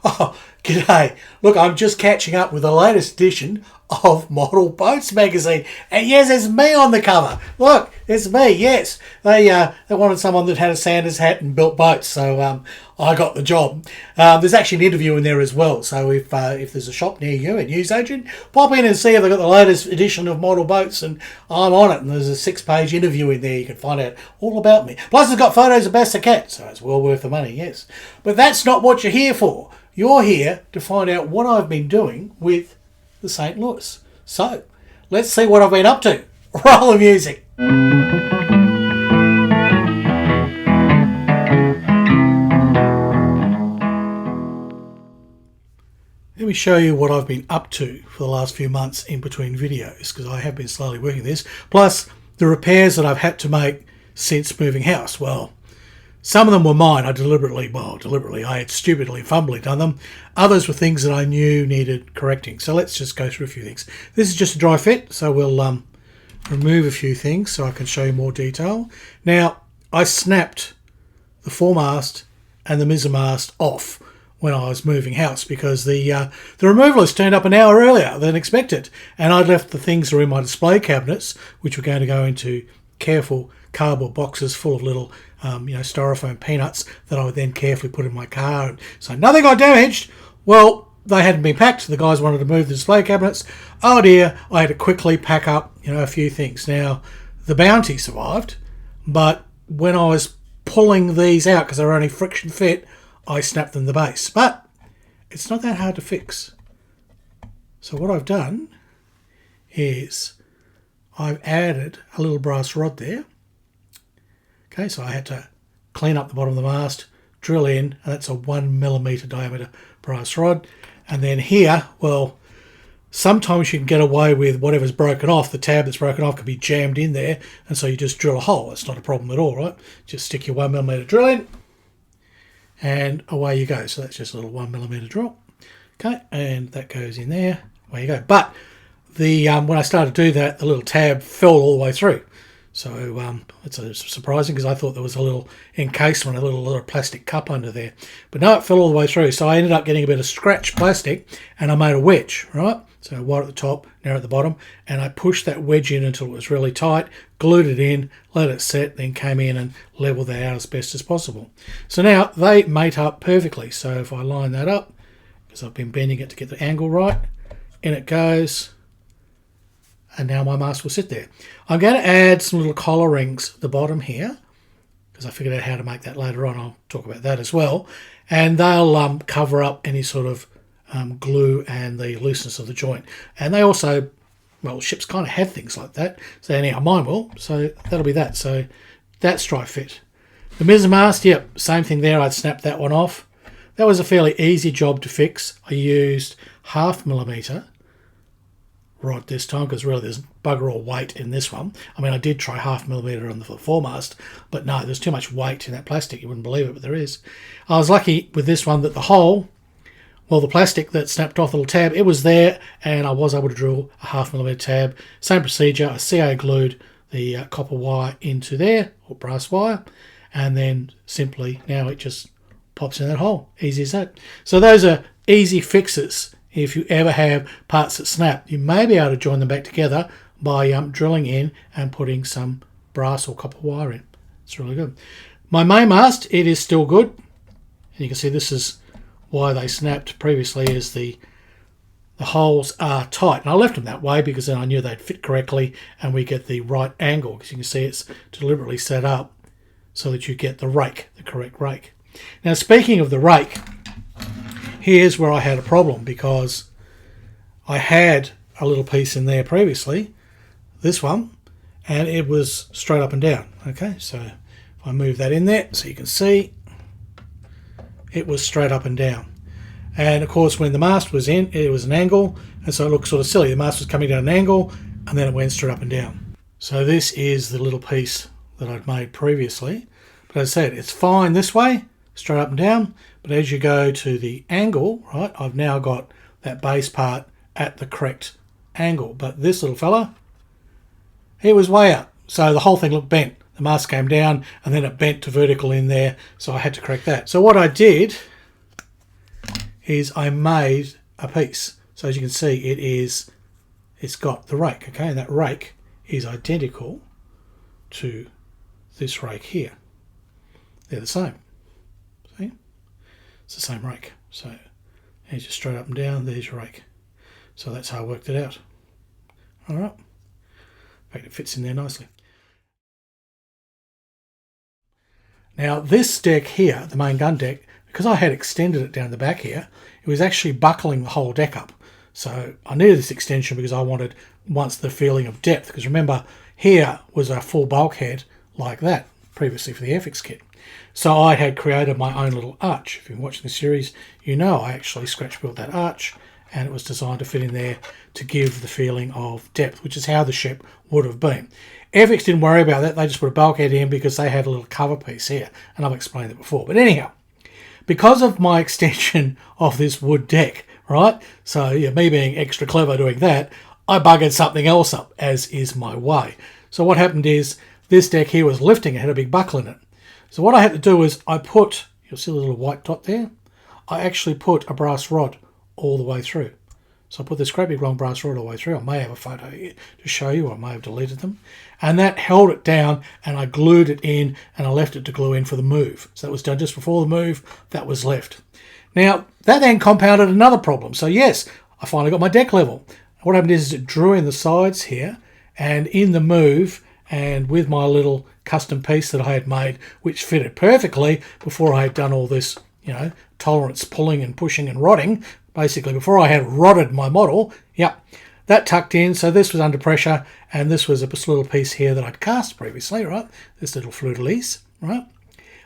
Oh, g'day. Look, I'm just catching up with the latest edition of Model Boats magazine. And yes, it's me on the cover. Look, it's me, yes. They wanted someone that had a Sanders hat and built boats, so I got the job. There's actually an interview in there as well, so if there's a shop near you, a newsagent, pop in and see if they've got the latest edition of Model Boats, and I'm on it, and there's a 6-page interview in there. You can find out all about me. Plus, it's got photos of Bask the Cat, so it's well worth the money, yes. But that's not what you're here for. You're here to find out what I've been doing with the St Louis. So, let's see what I've been up to. Roll the music. Let me show you what I've been up to for the last few months in between videos, because I have been slowly working this. Plus, the repairs that I've had to make since moving house. Well, some of them were mine. I I had stupidly, fumbly done them. Others were things that I knew needed correcting. So let's just go through a few things. This is just a dry fit, so we'll remove a few things so I can show you more detail. Now, I snapped the foremast and the mizzenmast off when I was moving house because the removalist turned up an hour earlier than expected, and I'd left the things that were in my display cabinets, which were going to go into careful cardboard boxes full of little styrofoam peanuts that I would then carefully put in my car, so nothing got damaged. Well, they hadn't been packed. The guys wanted to move the display cabinets. Oh dear, I had to quickly pack up a few things. Now, the Bounty survived, but when I was pulling these out, because they were only friction fit, I snapped them the base. But it's not that hard to fix. So what I've done is I've added a little brass rod there. Okay, so I had to clean up the bottom of the mast, drill in, and that's a 1mm diameter brass rod. And then here, well, sometimes you can get away with whatever's broken off. The tab that's broken off can be jammed in there, and so you just drill a hole. It's not a problem at all, right? Just stick your 1mm drill in, and away you go. So that's just a little 1mm drill. Okay, and that goes in there. Away you go. But the when I started to do that, the little tab fell all the way through. So it's surprising because I thought there was a little encasement, a little plastic cup under there. But no, it fell all the way through. So I ended up getting a bit of scratch plastic, and I made a wedge, right? So wide at the top, narrow at the bottom, and I pushed that wedge in until it was really tight, glued it in, let it set, then came in and leveled that out as best as possible. So now they mate up perfectly. So if I line that up, because I've been bending it to get the angle right, in it goes. And now my mast will sit there. I'm going to add some little collar rings at the bottom here, because I figured out how to make that later on. I'll talk about that as well. And they'll cover up any sort of glue and the looseness of the joint. And they also, well, ships kind of have things like that. So anyhow, mine will. So that'll be that. So that's dry fit. The mizzenmast, yep, same thing there. I'd snapped that one off. That was a fairly easy job to fix. I used 0.5mm rod this time, because really there's bugger all weight in this one. I mean, I did try 0.5mm on the foremast, but no, there's too much weight in that plastic. You wouldn't believe it, but there is. I was lucky with this one that the hole, well, the plastic that snapped off the little tab, it was there, and I was able to drill a 0.5mm tab. Same procedure. I CA glued the copper wire into there, or brass wire, and then simply now it just pops in that hole. Easy as that. So those are easy fixes. If you ever have parts that snap, you may be able to join them back together by drilling in and putting some brass or copper wire in. It's really good. My main mast, it is still good. And you can see this is why they snapped previously, is the holes are tight. And I left them that way because then I knew they'd fit correctly and we get the right angle. Because you can see it's deliberately set up so that you get the rake, the correct rake. Now, speaking of the rake, here's where I had a problem, because I had a little piece in there previously, this one, and it was straight up and down. Okay, so if I move that in there so you can see, it was straight up and down. And of course, when the mast was in, it was an angle, and so it looked sort of silly. The mast was coming down an angle, and then it went straight up and down. So this is the little piece that I'd made previously. But as I said, it's fine this way, straight up and down, but as you go to the angle, right, I've now got that base part at the correct angle. But this little fella, he was way up, so the whole thing looked bent. The mast came down and then it bent to vertical in there, so I had to correct that. So what I did is I made a piece. So as you can see, it's got the rake, okay, and that rake is identical to this rake here. They're the same. See? It's the same rake. So here's your straight up and down, there's your rake. So that's how I worked it out. Alright. In fact, it fits in there nicely. Now this deck here, the main gun deck, because I had extended it down the back here, it was actually buckling the whole deck up. So I needed this extension because I wanted once the feeling of depth. Because remember, here was a full bulkhead like that previously for the Airfix kit. So I had created my own little arch. If you've been watching the series, you know I actually scratch built that arch, and it was designed to fit in there to give the feeling of depth, which is how the ship would have been. Airfix didn't worry about that. They just put a bulkhead in because they had a little cover piece here, and I've explained it before. But anyhow, because of my extension of this wood deck, right? So yeah, me being extra clever doing that, I buggered something else up, as is my way. So what happened is this deck here was lifting. It had a big buckle in it. So what I had to do is I put, you'll see the little white dot there? I actually put a brass rod all the way through. So I put this great big long brass rod all the way through. I may have a photo here to show you, or I may have deleted them. And that held it down, and I glued it in, and I left it to glue in for the move. So that was done just before the move. That was left. Now, that then compounded another problem. So yes, I finally got my deck level. What happened is it drew in the sides here, and in the move, and with my little custom piece that I had made, which fitted perfectly before I had done all this, you know, tolerance pulling and pushing and rodding, basically before I had rodded my model, yep, that tucked in. So this was under pressure, and this was a little piece here that I'd cast previously, right? This little fleur-de-lis, right?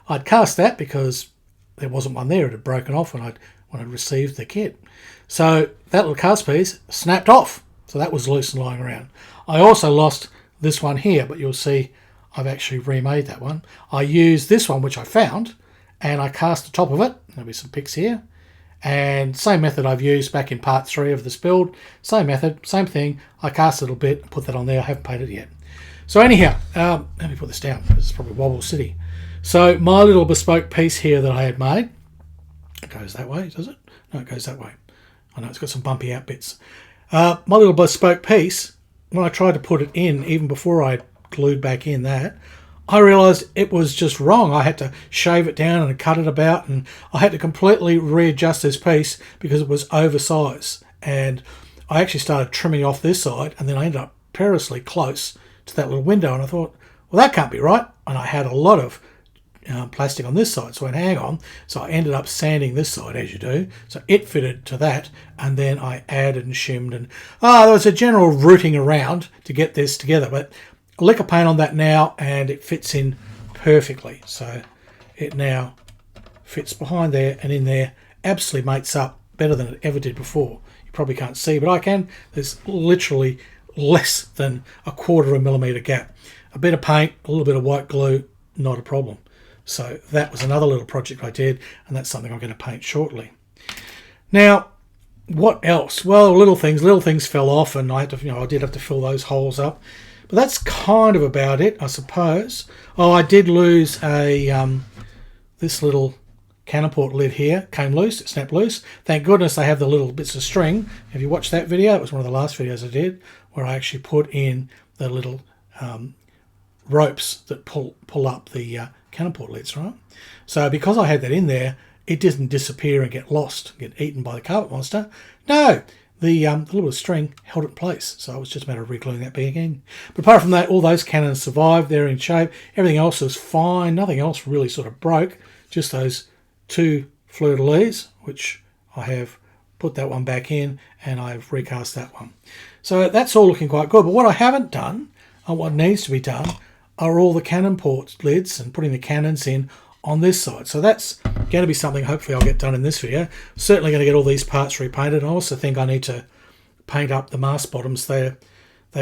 I'd cast that because there wasn't one there. It had broken off when I'd received the kit. So that little cast piece snapped off. So that was loose and lying around. I also lost this one here, but you'll see I've actually remade that one. I used this one, which I found, and I cast the top of it. There'll be some pics here. And same method I've used back in part 3 of this build. Same method, same thing. I cast a little bit, put that on there. I haven't painted it yet. So anyhow, let me put this down. It's probably Wobble City. So my little bespoke piece here that I had made, it goes that way, does it? No, it goes that way. I know it's got some bumpy out bits. My little bespoke piece, when I tried to put it in, even before I glued back in that, I realised it was just wrong. I had to shave it down and cut it about, and I had to completely readjust this piece because it was oversized. And I actually started trimming off this side, and then I ended up perilously close to that little window, and I thought, well, that can't be right. And I had a lot of plastic on this side, so I went, hang on. So I ended up sanding this side, as you do, so it fitted to that, and then I added and shimmed, and there was a general rooting around to get this together, but liquor paint on that now, and it fits in perfectly. So it now fits behind there and in there, absolutely mates up better than it ever did before. You probably can't see, but I can. There's literally less than a 1/4 millimeter gap. A bit of paint, a little bit of white glue, not a problem. So that was another little project I did, and that's something I'm going to paint shortly. Now, what else? Well, little things fell off, and I had to, I did have to fill those holes up. But that's kind of about it, I suppose. Oh, I did lose a this little cannon port lid here. Came loose, it snapped loose. Thank goodness they have the little bits of string. Have you watched that video? It was one of the last videos I did, where I actually put in the little ropes that pull up the cannon port lids, right? So because I had that in there, it didn't disappear and get lost, get eaten by the carpet monster. No, the little bit of string held it in place, so it was just a matter of re-gluing that back in. But apart from that, all those cannons survived. They're in shape. Everything else was fine. Nothing else really sort of broke. Just those 2 fleur-de-lis, which I have put that one back in, and I've recast that one. So that's all looking quite good. But what I haven't done, and what needs to be done, are all the cannon port lids and putting the cannons in on this side. So that's going to be something hopefully I'll get done in this video. Certainly going to get all these parts repainted. I also think I need to paint up the mast bottoms. They're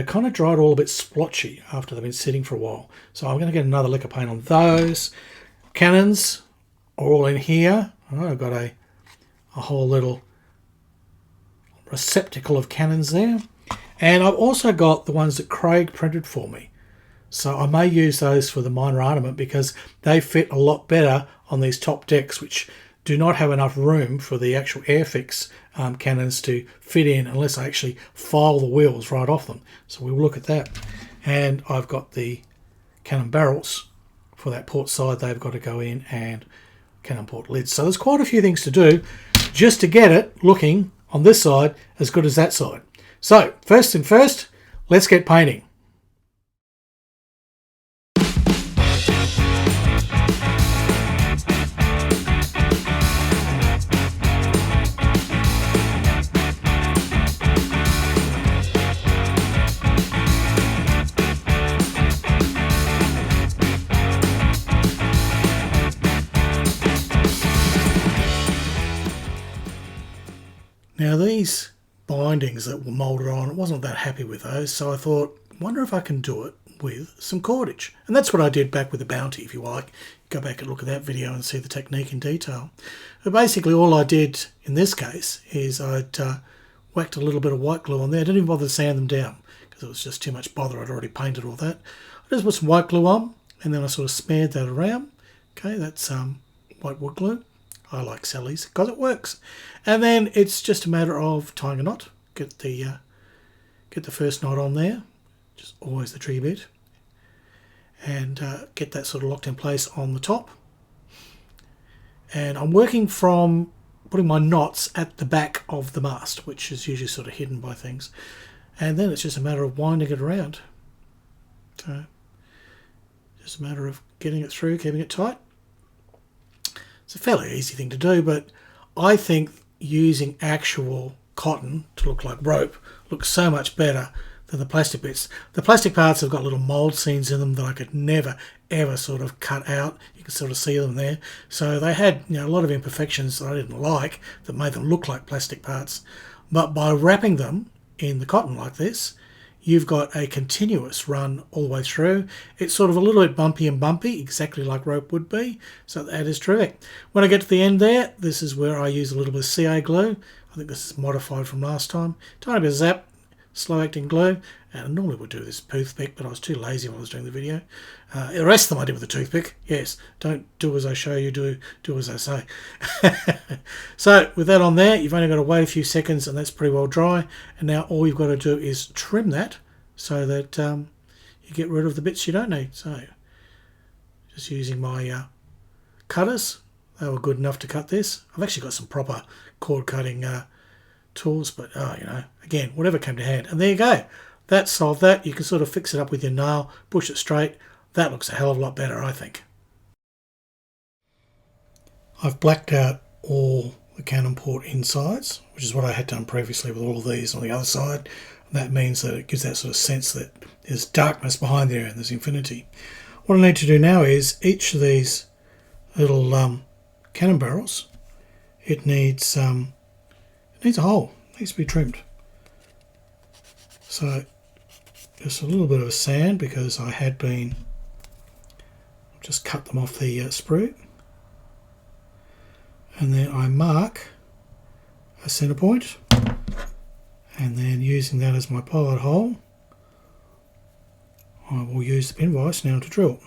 kind of dried all a bit splotchy after they've been sitting for a while. So I'm going to get another lick of paint on those. Cannons are all in here. I've got a whole little receptacle of cannons there. And I've also got the ones that Craig printed for me. So I may use those for the minor armament because they fit a lot better on these top decks, which do not have enough room for the actual Airfix cannons to fit in unless I actually file the wheels right off them. So we'll look at that. And I've got the cannon barrels for that port side. They've got to go in, and cannon port lids. So there's quite a few things to do just to get it looking on this side as good as that side. So first thing first, let's get painting. Now these bindings that were moulded on, I wasn't that happy with those, so I thought, wonder if I can do it with some cordage. And that's what I did back with the Bounty. If you like, go back and look at that video and see the technique in detail. But basically all I did in this case is I'd whacked a little bit of white glue on there. I didn't even bother to sand them down because it was just too much bother. I'd already painted all that. I just put some white glue on, and then I sort of smeared that around. Okay, that's white wood glue. I like Sally's because it works. And then it's just a matter of tying a knot. Get the first knot on there, just always the tree bit, and get that sort of locked in place on the top. And I'm working from putting my knots at the back of the mast, which is usually sort of hidden by things. And then it's just a matter of winding it around. So just a matter of getting it through, keeping it tight. It's a fairly easy thing to do, but I think using actual cotton to look like rope looks so much better than the plastic bits. The plastic parts have got little mould seams in them that I could never ever sort of cut out. You can sort of see them there. So they had, you know, a lot of imperfections that I didn't like that made them look like plastic parts. But by wrapping them in the cotton like this, you've got a continuous run all the way through. It's sort of a little bit bumpy and bumpy, exactly like rope would be. So that is terrific. When I get to the end there, this is where I use a little bit of CA glue. I think this is modified from last time. Tiny bit of Zap, slow acting glue. And I normally would do this toothpick, but I was too lazy while I was doing the video. The rest of them I did with a toothpick. Yes, don't do as I show you, do as I say. So with that on there, you've only got to wait a few seconds, and that's pretty well dry. And now all you've got to do is trim that so that you get rid of the bits you don't need. So just using my cutters. They were good enough to cut this. I've actually got some proper cord cutting tools, but you know, again, whatever came to hand. And there you go. That solved that. You can sort of fix it up with your nail, push it straight. That looks a hell of a lot better, I think. I've blacked out all the cannon port insides, which is what I had done previously with all of these on the other side. That means that it gives that sort of sense that there's darkness behind there and there's infinity. What I need to do now is each of these little cannon barrels, it needs a hole. It needs to be trimmed. So just a little bit of a sand, because I had been just cut them off the sprue, and then I mark a centre point, and then using that as my pilot hole, I will use the pin vise now to drill.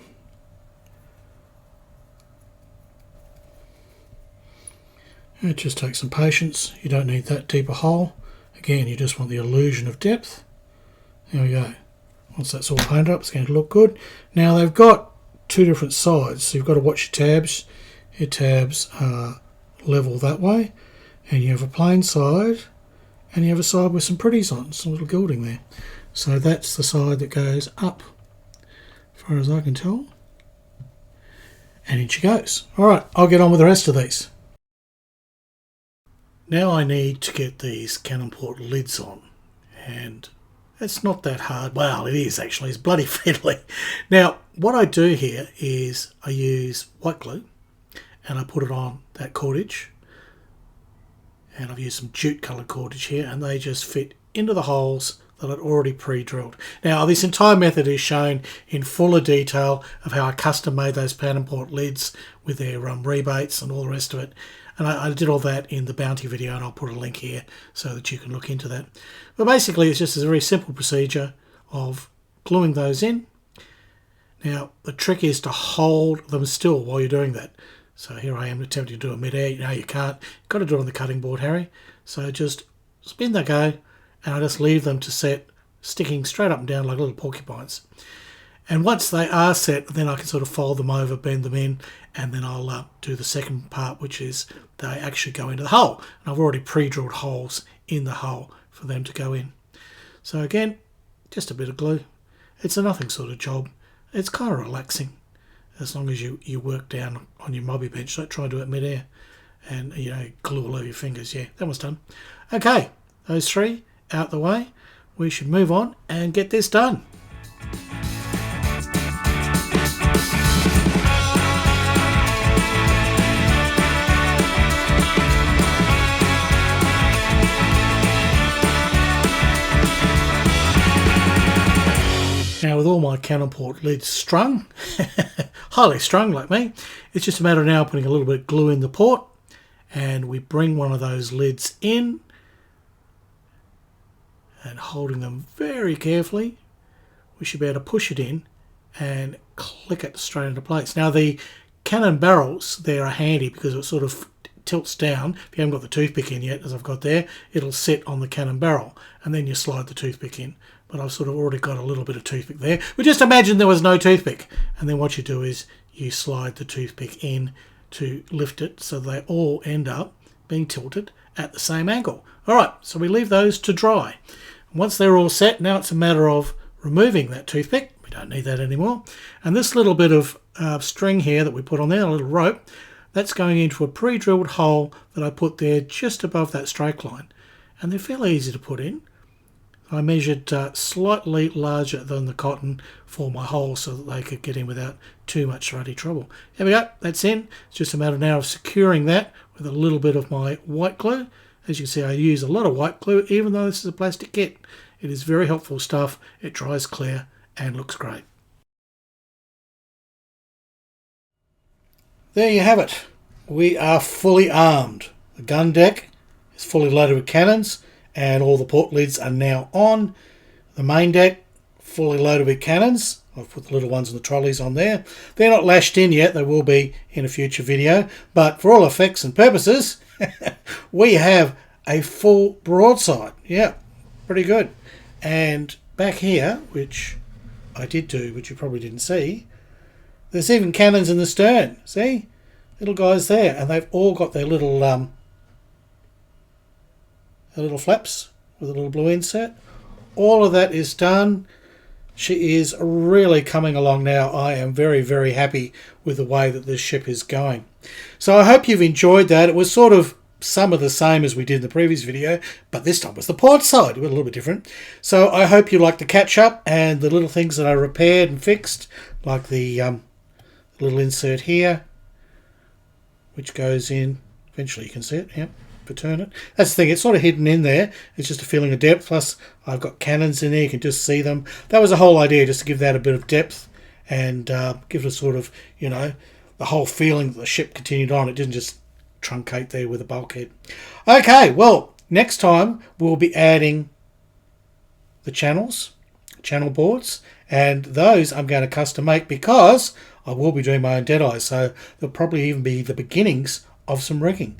It just takes some patience. You don't need that deep a hole. Again, you just want the illusion of depth. There we go. Once that's all painted up, it's going to look good. Now they've got two different sides, so you've got to watch your tabs. Your tabs are level that way, and you have a plain side, and you have a side with some pretties on, some little gilding there. So that's the side that goes up, as far as I can tell. And in she goes. Alright, I'll get on with the rest of these. Now I need to get these cannon port lids on, and it's not that hard. Well, it is actually. It's bloody fiddly. Now, what I do here is I use white glue and I put it on that cordage. And I've used some jute coloured cordage here, and they just fit into the holes that I'd already pre-drilled. Now, this entire method is shown in fuller detail of how I custom made those cannon port lids with their rebates and all the rest of it. And I did all that in the Bounty video, and I'll put a link here so that you can look into that. But basically, it's just a very simple procedure of gluing those in. Now, the trick is to hold them still while you're doing that. So here I am attempting to do a mid-air. You know you can't. You've got to do it on the cutting board, Harry. So just spin they go, and I just leave them to set, sticking straight up and down like little porcupines. And once they are set, then I can sort of fold them over, bend them in, and then I'll do the second part, which is they actually go into the hull. And I've already pre-drilled holes in the hull for them to go in. So again, just a bit of glue. It's a nothing sort of job. It's kind of relaxing, as long as you work down on your mobby bench. Don't try to do it mid-air and, you know, glue all over your fingers. Yeah, that was done. Okay, those three out the way. We should move on and get this done. Now with all my cannon port lids strung, highly strung like me, it's just a matter of now putting a little bit of glue in the port, and we bring one of those lids in and holding them very carefully, we should be able to push it in and click it straight into place. Now the cannon barrels there are handy because it sort of tilts down. If you haven't got the toothpick in yet, as I've got there, it'll sit on the cannon barrel and then you slide the toothpick in. But I've sort of already got a little bit of toothpick there. But just imagine there was no toothpick. And then what you do is you slide the toothpick in to lift it so they all end up being tilted at the same angle. All right, so we leave those to dry. Once they're all set, now it's a matter of removing that toothpick. We don't need that anymore. And this little bit of string here that we put on there, a little rope, that's going into a pre-drilled hole that I put there just above that stroke line. And they're fairly easy to put in. I measured slightly larger than the cotton for my hole so that they could get in without too much ruddy trouble. There we go, that's in. It's just a matter now of securing that with a little bit of my white glue. As you can see, I use a lot of white glue, even though this is a plastic kit. It is very helpful stuff. It dries clear and looks great. There you have it. We are fully armed. The gun deck is fully loaded with cannons, and all the port lids are now on. The main deck, fully loaded with cannons. I've put the little ones and the trolleys on there. They're not lashed in yet. They will be in a future video. But for all effects and purposes, we have a full broadside. Yeah, pretty good. And back here, which I did do, which you probably didn't see, there's even cannons in the stern. See? Little guys there. And they've all got their little flaps with a little blue insert. All of that is done. She is really coming along now. I am very, very happy with the way that this ship is going. So I hope you've enjoyed that. It was sort of some of the same as we did in the previous video, but this time was the port side. It was a little bit different. So I hope you like the catch up and the little things that I repaired and fixed, like the little insert here, which goes in. Eventually you can see it. Yep. Turn it. That's the thing, it's sort of hidden in there. It's just a feeling of depth. Plus I've got cannons in there, you can just see them. That was the whole idea, just to give that a bit of depth and give it a sort of, you know, the whole feeling that the ship continued on. It didn't just truncate there with a bulkhead. Okay, well, next time we'll be adding the channel boards, and those I'm going to custom make because I will be doing my own deadeyes, so there'll probably even be the beginnings of some rigging.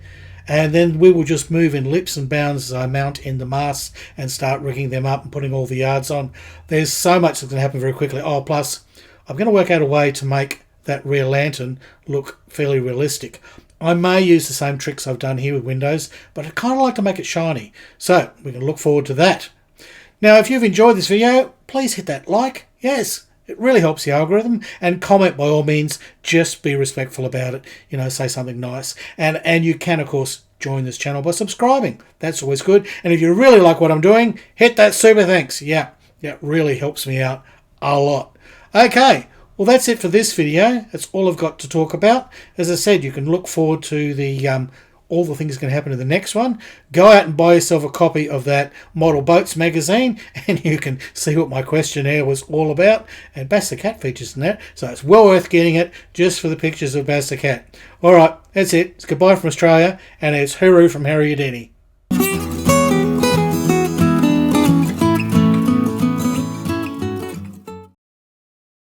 And then we will just move in leaps and bounds as I mount in the masts and start rigging them up and putting all the yards on. There's so much that's going to happen very quickly. Oh, plus I'm going to work out a way to make that rear lantern look fairly realistic. I may use the same tricks I've done here with windows, but I kind of like to make it shiny. So we can look forward to that. Now, if you've enjoyed this video, please hit that like. Yes, it really helps the algorithm. And comment by all means. Just be respectful about it. You know, say something nice. And you can, of course, join this channel by subscribing. That's always good. And if you really like what I'm doing, hit that super thanks. Yeah, it really helps me out a lot. Okay, well, that's it for this video. That's all I've got to talk about. As I said, you can look forward to the all the things going to happen in the next one. Go out and buy yourself a copy of that Model Boats magazine, and you can see what my questionnaire was all about. And Bask the Cat features in that, so it's well worth getting it just for the pictures of Bask the Cat. All right, that's it. It's goodbye from Australia, and it's hooroo from Harry Houdini.